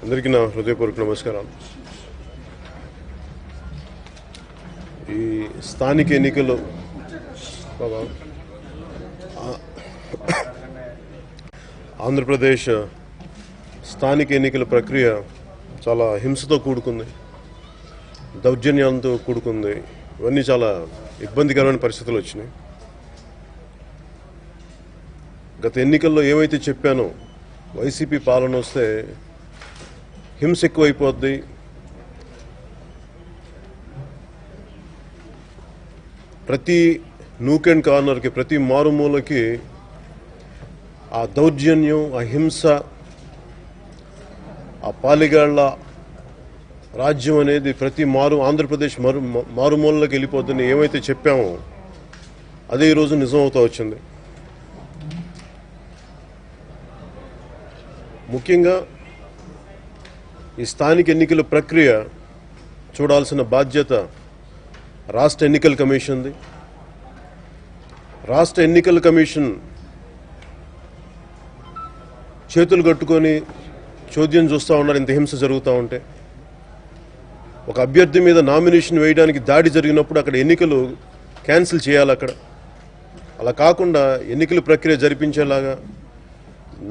అందరికీ నా హృదయపూర్వక నమస్కారాలు. ఈ స్థానిక ఎన్నికలు ఆంధ్రప్రదేశ్ స్థానిక ఎన్నికల ప్రక్రియ చాలా హింసతో కూడుకుంది, దౌర్జన్యంతో కూడుకుంది. ఇవన్నీ చాలా ఇబ్బందికరమైన పరిస్థితులు వచ్చినాయి. గత ఎన్నికల్లో ఏమైతే చెప్పానో, వైసీపీ పాలన వస్తే హింస ఎక్కువైపోద్ది, ప్రతి నూక్ అండ్ కార్నర్కి, ప్రతి మారుమూలకి ఆ దౌర్జన్యం, ఆ హింస, ఆ పాలిగాళ్ల రాజ్యం అనేది ప్రతి ఆంధ్రప్రదేశ్ మారుమూలలోకి వెళ్ళిపోద్దని ఏమైతే చెప్పామో అదే ఈరోజు నిజమవుతూ వచ్చింది. ముఖ్యంగా ఈ స్థానిక ఎన్నికల ప్రక్రియ చూడాల్సిన బాధ్యత రాష్ట్ర ఎన్నికల కమిషన్ది. రాష్ట్ర ఎన్నికల కమిషన్ చేతులు కట్టుకొని చోద్యం చూస్తూ ఉన్నారు ఇంత హింస జరుగుతూ ఉంటే. ఒక అభ్యర్థి మీద నామినేషన్ వేయడానికి దాడి జరిగినప్పుడు అక్కడ ఎన్నికలు క్యాన్సిల్ చేయాలి. అలా కాకుండా ఎన్నికల ప్రక్రియ జరిపించేలాగా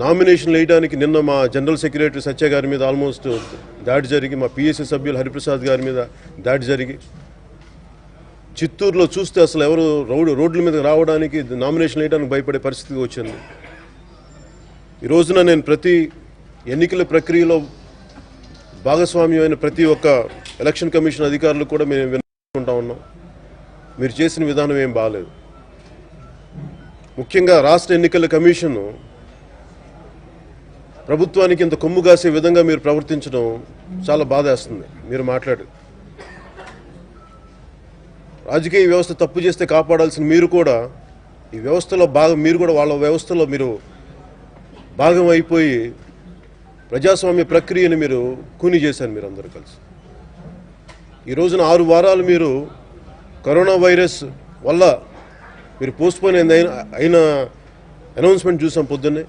నామినేషన్ వేయడానికి నిన్న మా జనరల్ సెక్రటరీ సత్య గారి మీద ఆల్మోస్ట్ దాడి జరిగి, మా పిఎస్సి సభ్యులు హరిప్రసాద్ గారి మీద దాడి జరిగి, చిత్తూరులో చూస్తే అసలు ఎవరు రోడ్ల మీద రావడానికి, నామినేషన్ వేయడానికి భయపడే పరిస్థితికి వచ్చింది. ఈ రోజున నేను ప్రతి ఎన్నికల ప్రక్రియలో భాగస్వామ్యమైన ప్రతి ఒక్క ఎలక్షన్ కమిషన్ అధికారులు కూడా మేము వినుకుంటా ఉన్నాం. మీరు చేసిన విధానం ఏం బాగాలేదు. ముఖ్యంగా రాష్ట్ర ఎన్నికల కమిషన్ ప్రభుత్వానికి ఇంత కొమ్ము కాసే విధంగా మీరు ప్రవర్తించడం చాలా బాధేస్తుంది. మీరు మాట్లాడు రాజకీయ వ్యవస్థ తప్పు చేస్తే కాపాడాల్సిన మీరు కూడా ఈ వ్యవస్థలో మీరు కూడా వాళ్ళ వ్యవస్థలో మీరు భాగం అయిపోయి ప్రజాస్వామ్య ప్రక్రియను మీరు కూని చేశారు. మీరు అందరూ కలిసి ఈ రోజున 6 వారాలు మీరు కరోనా వైరస్ వల్ల మీరు పోస్ట్పోన్ అయిన అనౌన్స్మెంట్ చూసాం పొద్దున్నే.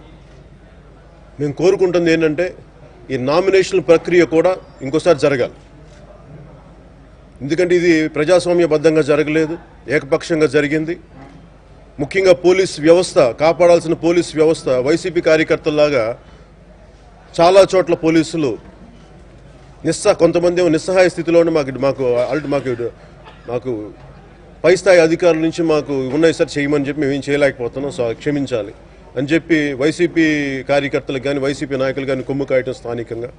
మేము కోరుకుంటుంది ఏంటంటే ఈ నామినేషన్ ప్రక్రియ కూడా ఇంకోసారి జరగాలి. ఎందుకంటే ఇది ప్రజాస్వామ్యబద్ధంగా జరగలేదు, ఏకపక్షంగా జరిగింది. ముఖ్యంగా పోలీస్ వ్యవస్థ, కాపాడాల్సిన పోలీస్ వ్యవస్థ వైసీపీ కార్యకర్తల్లాగా చాలా చోట్ల పోలీసులు కొంతమంది నిస్సహాయ స్థితిలోనే మాకు పై స్థాయి అధికారుల నుంచి మాకు ఉన్నాయి సార్ చేయమని చెప్పి మేమేం చేయలేకపోతున్నాం, క్షమించాలి అని చెప్పి వైసీపీ కార్యకర్తలకు కానీ వైసీపీ నాయకులు కానీ కొమ్ము కాయటం స్థానికంగా.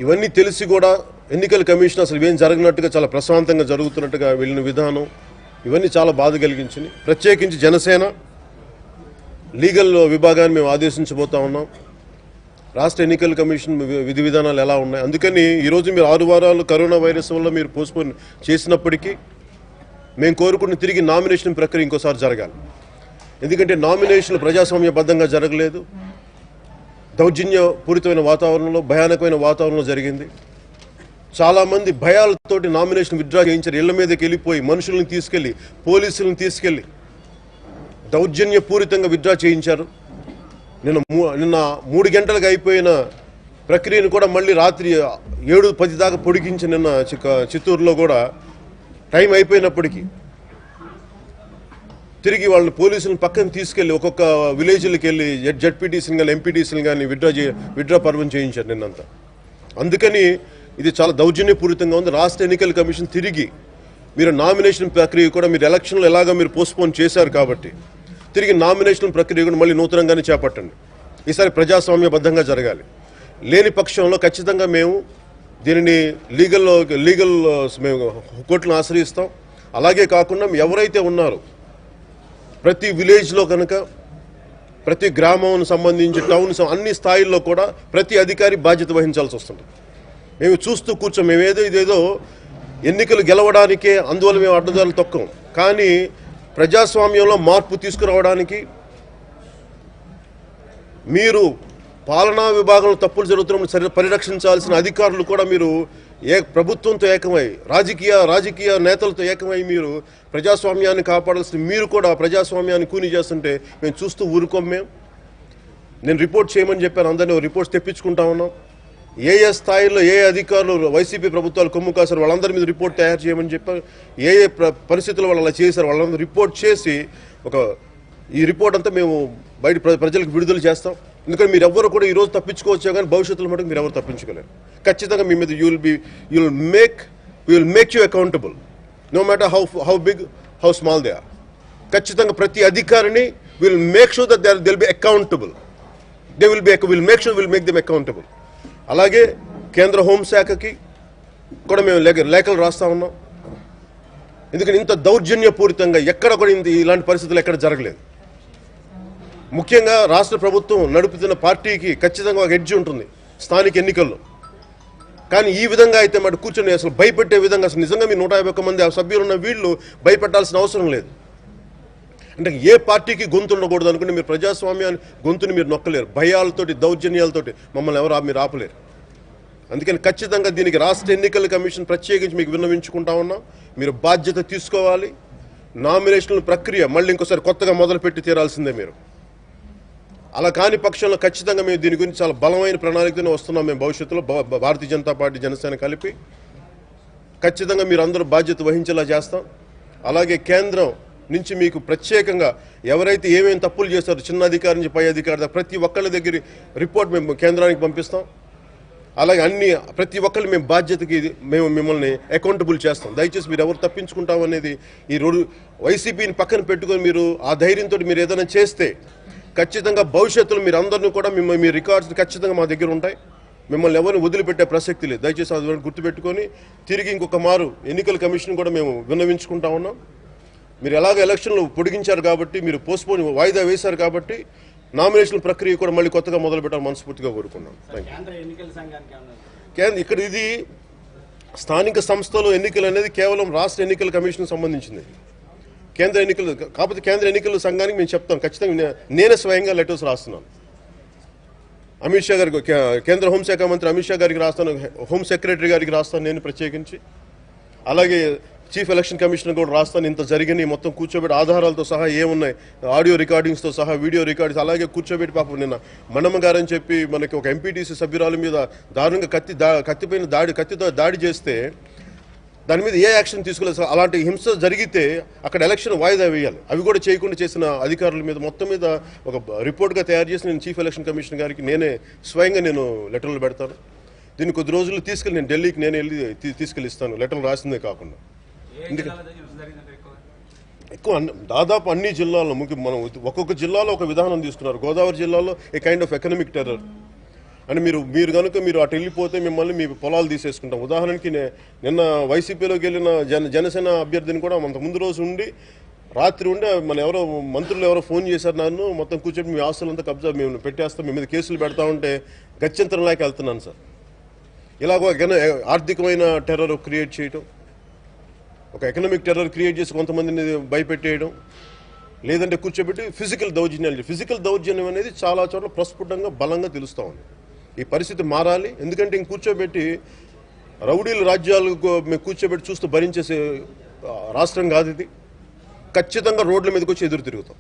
ఇవన్నీ తెలిసి కూడా ఎన్నికల కమిషన్ అసలు ఏం జరగనట్టుగా చాలా ప్రశాంతంగా జరుగుతున్నట్టుగా వెళ్ళిన విధానం ఇవన్నీ చాలా బాధ కలిగించింది. ప్రత్యేకించి జనసేన లీగల్ విభాగాన్ని మేము ఆదేశించబోతా ఉన్నాం. రాష్ట్ర ఎన్నికల కమిషన్ విధి విధానాలు ఎలా ఉన్నాయి, అందుకని ఈరోజు మీరు 6 వారాలు కరోనా వైరస్ వల్ల మీరు పోస్ట్పోన్ చేసినప్పటికీ మేము కోరుకున్న తిరిగి నామినేషన్ ప్రక్రియ ఇంకోసారి జరగాలి. ఎందుకంటే నామినేషన్లు ప్రజాస్వామ్యబద్ధంగా జరగలేదు, దౌర్జన్యపూరితమైన వాతావరణంలో, భయానకమైన వాతావరణంలో జరిగింది. చాలామంది భయాలతోటి నామినేషన్ విత్డ్రా చేయించారు. ఇళ్ల మీదకి వెళ్ళిపోయి మనుషులను తీసుకెళ్లి, పోలీసులను తీసుకెళ్లి దౌర్జన్యపూరితంగా విత్డ్రా చేయించారు. నిన్న 3 గంటలకు అయిపోయిన ప్రక్రియను కూడా మళ్ళీ రాత్రి 7-10 దాకా పొడిగించి నిన్న చిత్తూరులో కూడా టైం అయిపోయినప్పటికీ తిరిగి వాళ్ళని పోలీసులను పక్కన తీసుకెళ్లి ఒక్కొక్క విలేజ్లకు వెళ్ళి జడ్పీటీసీని కానీ ఎంపీటీసీని కానీ విత్డ్రా పర్వం చేయించారు నిన్నంతా. అందుకని ఇది చాలా దౌర్జన్యపూరితంగా ఉంది. రాష్ట్ర ఎన్నికల కమిషన్ తిరిగి మీరు నామినేషన్ ప్రక్రియ కూడా మీరు ఎలక్షన్లో ఎలాగా మీరు పోస్ట్పోన్ చేశారు కాబట్టి తిరిగి నామినేషన్ ప్రక్రియ కూడా మళ్ళీ నూతనంగానే చేపట్టండి. ఈసారి ప్రజాస్వామ్యబద్ధంగా జరగాలి. లేని పక్షంలో ఖచ్చితంగా మేము దీనిని లీగల్ మేము కోర్టును ఆశ్రయిస్తాం. అలాగే కాకుండా ఎవరైతే ఉన్నారో ప్రతి విలేజ్లో కనుక ప్రతి గ్రామం సంబంధించి టౌన్ అన్ని స్థాయిల్లో కూడా ప్రతి అధికారి బాధ్యత వహించాల్సి వస్తుంది. మేము చూస్తూ కూర్చోం. ఇదేదో ఎన్నికలు గెలవడానికే అందువల్ల మేము అడ్డదారులు తొక్కం. కానీ ప్రజాస్వామ్యంలో మార్పు తీసుకురావడానికి మీరు పాలనా విభాగంలో తప్పులు జరుగుతున్నప్పుడు పరిరక్షించాల్సిన అధికారులు కూడా మీరు ప్రభుత్వంతో ఏకమై రాజకీయ నేతలతో ఏకమై మీరు ప్రజాస్వామ్యాన్ని కాపాడాల్సిన మీరు కూడా ప్రజాస్వామ్యాన్ని కూని చేస్తుంటే మేము చూస్తూ ఊరుకోం. నేను రిపోర్ట్ చేయమని చెప్పాను, అందరినీ రిపోర్ట్స్ తెప్పించుకుంటా ఉన్నాం. ఏ స్థాయిలో ఏ అధికారులు వైసీపీ ప్రభుత్వాలు కొమ్ము కాశారు వాళ్ళందరి మీద రిపోర్ట్ తయారు చేయమని చెప్పారు. ఏ పరిస్థితుల్లో వాళ్ళు అలా చేశారు వాళ్ళందరూ రిపోర్ట్ చేసి ఈ రిపోర్ట్ అంతా మేము బయట ప్రజలకు విడుదల చేస్తాం. ఎందుకంటే మీరు ఎవరు కూడా ఈరోజు తప్పించుకోవచ్చు, కానీ భవిష్యత్తులో మటుకు మీరు ఎవరు తప్పించుకోలేరు. ఖచ్చితంగా మీ మీద will make you accountable, no matter how big how small they are. ఖచ్చితంగా ప్రతి అధికారిని will make sure that they will be accountable. Will make them accountable. అలాగే కేంద్ర హోంశాఖకి కూడా మేము లేఖలు రాస్తా ఉన్నాం. ఎందుకంటే ఇంత దౌర్జన్యపూరితంగా ఎక్కడ కూడా ఇలాంటి పరిస్థితులు ఎక్కడ జరగలేదు. ముఖ్యంగా రాష్ట్ర ప్రభుత్వం నడుపుతున్న పార్టీకి ఖచ్చితంగా ఒక ఎడ్జ్ ఉంటుంది స్థానిక ఎన్నికల్లో. కానీ ఈ విధంగా అయితే మాట కూర్చొని అసలు భయపెట్టే విధంగా అసలు నిజంగా మీ 151 మంది సభ్యులు ఉన్న వీళ్ళు భయపెట్టాల్సిన అవసరం లేదు. అంటే ఏ పార్టీకి గొంతు ఉండకూడదు అనుకుంటే మీరు ప్రజాస్వామ్యాన్ని గొంతుని మీరు నొక్కలేరు. భయాలతోటి దౌర్జన్యాలతోటి మమ్మల్ని మీరు ఆపలేరు. అందుకని ఖచ్చితంగా దీనికి రాష్ట్ర ఎన్నికల కమిషన్ ప్రత్యేకించి మీకు విన్నవించుకుంటా ఉన్నాం. మీరు బాధ్యత తీసుకోవాలి. నామినేషన్ల ప్రక్రియ మళ్ళీ ఇంకోసారి కొత్తగా మొదలుపెట్టి తీరాల్సిందే మీరు. అలా కాని పక్షంలో ఖచ్చితంగా మేము దీని గురించి చాలా బలమైన ప్రణాళికతోనే వస్తున్నాం. మేము భవిష్యత్తులో భారతీయ జనతా పార్టీ జనసేన కలిపి ఖచ్చితంగా మీరు అందరూ బాధ్యత వహించేలా చేస్తాం. అలాగే కేంద్రం నుంచి మీకు ప్రత్యేకంగా ఎవరైతే ఏమేమి తప్పులు చేస్తారో చిన్న అధికారి నుంచి పై అధికారి దాకా ప్రతి ఒక్కళ్ళ దగ్గర రిపోర్ట్ మేము కేంద్రానికి పంపిస్తాం. అలాగే ప్రతి ఒక్కళ్ళు మేము బాధ్యతకి మేము మిమ్మల్ని అకౌంటబుల్ చేస్తాం. దయచేసి మీరు ఎవరు తప్పించుకుంటాం అనేది ఈ వైసీపీని పక్కన పెట్టుకొని మీరు ఆ ధైర్యంతో మీరు ఏదైనా చేస్తే ఖచ్చితంగా భవిష్యత్తులో మీరు అందరినీ కూడా మీ రికార్డ్స్ ఖచ్చితంగా మా దగ్గర ఉంటాయి. మిమ్మల్ని ఎవరిని వదిలిపెట్టే ప్రసక్తి లేదు. దయచేసి అది గుర్తుపెట్టుకొని తిరిగి ఇంకొక మారు ఎన్నికల కమిషన్ కూడా మేము విన్నవించుకుంటా ఉన్నాం. మీరు ఎలాగ ఎలక్షన్లు పొడిగించారు కాబట్టి, మీరు పోస్ట్పోన్ వాయిదా వేశారు కాబట్టి నామినేషన్ ప్రక్రియ కూడా మళ్ళీ కొత్తగా మొదలు పెట్టాలని మనస్ఫూర్తిగా కోరుకున్నాం. ఇక్కడ ఇది స్థానిక సంస్థలు ఎన్నికలు అనేది కేవలం రాష్ట్ర ఎన్నికల కమిషన్ సంబంధించింది. కేంద్ర ఎన్నికల సంఘానికి మేము చెప్తాం. ఖచ్చితంగా నేనే స్వయంగా లెటర్స్ రాస్తున్నాను. అమిత్ షా గారికి, కేంద్ర హోంశాఖ మంత్రి అమిత్ షా గారికి రాస్తాను, హోమ్ సెక్రటరీ గారికి రాస్తాను నేను ప్రత్యేకించి. అలాగే చీఫ్ ఎలక్షన్ కమిషనర్ కూడా రాస్తాను. ఇంత జరిగినాయి మొత్తం కూర్చోబెట్టి ఆధారాలతో సహా ఏమున్నాయి, ఆడియో రికార్డింగ్స్తో సహా వీడియో రికార్డింగ్స్ అలాగే కూర్చోబెట్టి పాపం నిన్న మనమ్మ గారని చెప్పి మనకి ఒక ఎంపీటీసీ సభ్యురాల మీద దారుణంగా కత్తితో దాడి చేస్తే దాని మీద ఏ యాక్షన్ తీసుకోలేదు. అలాంటి హింస జరిగితే అక్కడ ఎలక్షన్ వాయిదా వేయాలి. అవి కూడా చేయకుండా చేసిన అధికారుల మీద మొత్తం మీద ఒక రిపోర్ట్గా తయారు చేసి నేను చీఫ్ ఎలక్షన్ కమిషన్ గారికి నేనే స్వయంగా లెటర్లు పెడతాను. దీన్ని కొద్ది రోజులు తీసుకెళ్ళి నేను ఢిల్లీకి వెళ్ళి తీసుకెళ్ళి ఇస్తాను, లెటర్లు రాసిందే కాకుండా. ఎక్కువ దాదాపు అన్ని జిల్లాల్లో మనం ఒక్కొక్క జిల్లాలో ఒక విధానం తీసుకున్నారు. గోదావరి జిల్లాలో ఏ కైండ్ ఆఫ్ ఎకనామిక్ టెర్రర్ అని మీరు కనుక అటు వెళ్ళిపోతే మిమ్మల్ని మీ పొలాలు తీసేసుకుంటాం. ఉదాహరణకి నిన్న వైసీపీలోకి వెళ్ళిన జనసేన అభ్యర్థిని కూడా అంత ముందు రోజు ఉండి రాత్రి ఉండి ఎవరో మంత్రులు ఎవరో ఫోన్ చేశారు, నన్ను మొత్తం కూర్చొని మీ ఆస్తులంతా కబ్జా మేము పెట్టేస్తాం, మీ మీద కేసులు పెడతా ఉంటే గత్యంతరంలాగా వెళ్తున్నాను సార్. ఇలాగో ఆర్థికమైన టెర్రర్ క్రియేట్ చేయటం, ఒక ఎకనామిక్ టెర్రర్ క్రియేట్ చేసి కొంతమందిని భయపెట్టేయడం, లేదంటే కూర్చోబెట్టి ఫిజికల్ దౌర్జన్యం అనేది చాలా చోట్ల ప్రస్ఫుటంగా బలంగా తెలుస్తూ ఉంది. ఈ పరిస్థితి మారాలి. ఎందుకంటే కూర్చోబెట్టి రౌడీలు రాజ్యాలకు మేము కూర్చోబెట్టి చూస్తూ భరించేసే రాష్ట్రం కాదు ఇది. ఖచ్చితంగా రోడ్ల మీదకి వచ్చి ఎదురు తిరుగుతాం.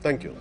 Thank you.